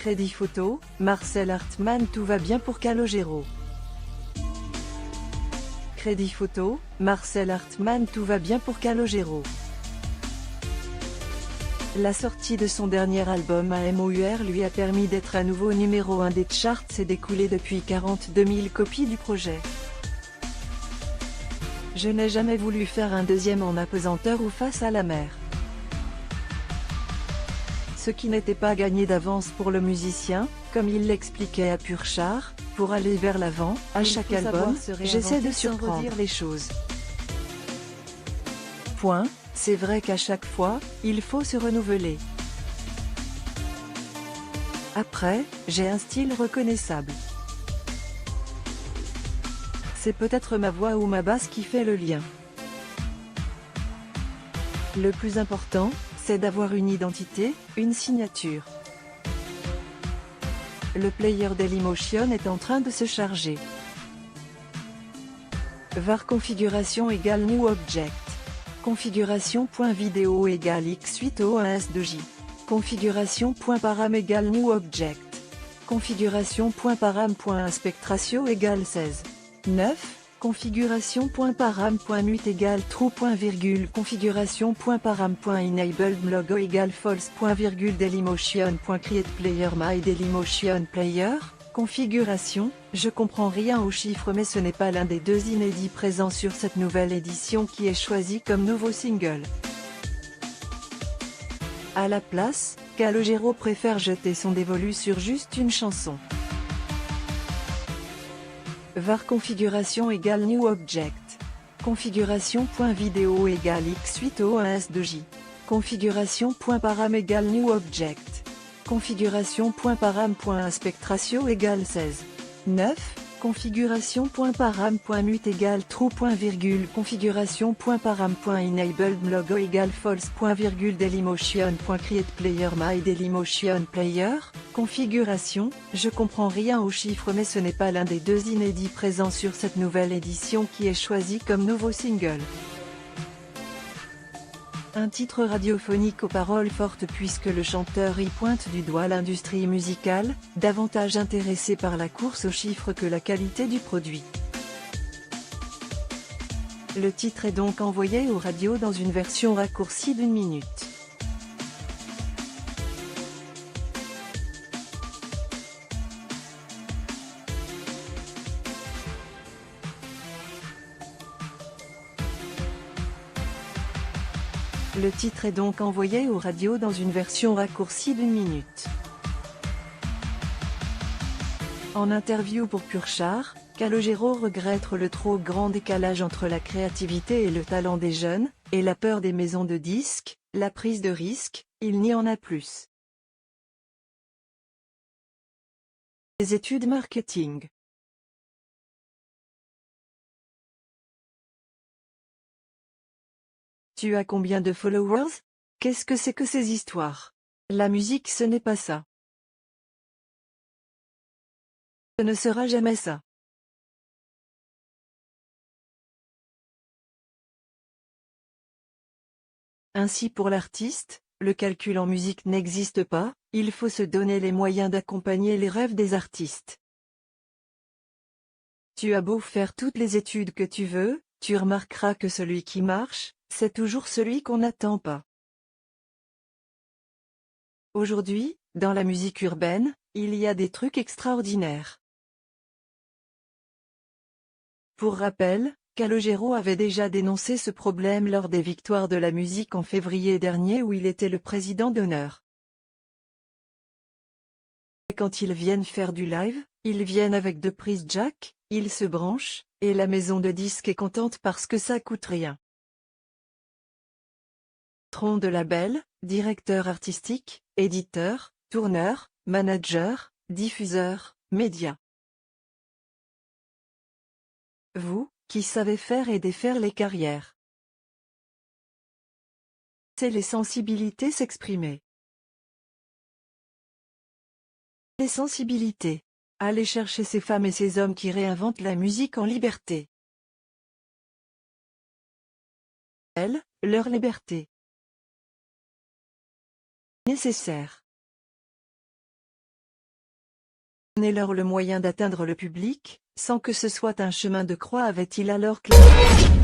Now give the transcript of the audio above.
Crédit photo, Marcel Hartmann. Tout va bien pour Calogero. Crédit photo, Marcel Hartmann. Tout va bien pour Calogero. La sortie de son dernier album AMOUR lui a permis d'être à nouveau numéro 1 des charts et d'écouler depuis 42 000 copies du projet. Je n'ai jamais voulu faire un deuxième en apesanteur ou face à la mer. Ce qui n'était pas gagné d'avance pour le musicien, comme il l'expliquait à Purchart, pour aller vers l'avant, à chaque album, j'essaie de surprendre les choses. Point, c'est vrai qu'à chaque fois, il faut se renouveler. Après, j'ai un style reconnaissable. C'est peut-être ma voix ou ma basse qui fait le lien. Le plus important, c'est d'avoir une identité, une signature. Le player Dailymotion est en train de se charger. var configuration égale new object. Configuration.video égale x8 o1s2j. Configuration.param égale new object. Configuration.param.inspectratio égale 16. 9. Configuration.param.mute égale true. Configuration.param.enabled logo égale false. Dailymotion.create player my Dailymotion player. Configuration, je comprends rien aux chiffres mais ce n'est pas l'un des deux inédits présents sur cette nouvelle édition qui est choisi comme nouveau single. À la place, Calogero préfère jeter son dévolu sur juste une chanson. var configuration égale new object. Configuration.video égale x8 o1s2j. Configuration.param égale new object. Configuration.param.inspectratio égale 16. 9. Configuration.param.mute égale true. Configuration.param.enabled logo égale false. Dailymotion.create player my Dailymotion player. Configuration, je comprends rien aux chiffres mais ce n'est pas l'un des deux inédits présents sur cette nouvelle édition qui est choisi comme nouveau single. Un titre radiophonique aux paroles fortes puisque le chanteur y pointe du doigt l'industrie musicale, davantage intéressée par la course aux chiffres que la qualité du produit. Le titre est donc envoyé aux radios dans une version raccourcie d'1 minute. Le titre est donc envoyé aux radios dans une version raccourcie d'1 minute. En interview pour Purchart, Calogero regrette le trop grand décalage entre la créativité et le talent des jeunes, et la peur des maisons de disques, la prise de risque, il n'y en a plus. Les études marketing. Tu as combien de followers? Qu'est-ce que c'est que ces histoires? La musique ce n'est pas ça. Ce ne sera jamais ça. Ainsi pour l'artiste, le calcul en musique n'existe pas, il faut se donner les moyens d'accompagner les rêves des artistes. Tu as beau faire toutes les études que tu veux, tu remarqueras que celui qui marche, c'est toujours celui qu'on n'attend pas. Aujourd'hui, dans la musique urbaine, il y a des trucs extraordinaires. Pour rappel, Calogero avait déjà dénoncé ce problème lors des Victoires de la musique en février dernier où il était le président d'honneur. Et quand ils viennent faire du live, ils viennent avec 2 prises jack, ils se branchent, et la maison de disques est contente parce que ça coûte rien. Patron de label, directeur artistique, éditeur, tourneur, manager, diffuseur, média. Vous, qui savez faire et défaire les carrières. C'est les sensibilités s'exprimer. Les sensibilités. Allez chercher ces femmes et ces hommes qui réinventent la musique en liberté. Elles, leur liberté. Nécessaire. Donnez-leur le moyen d'atteindre le public, sans que ce soit un chemin de croix, avait-il alors clairement.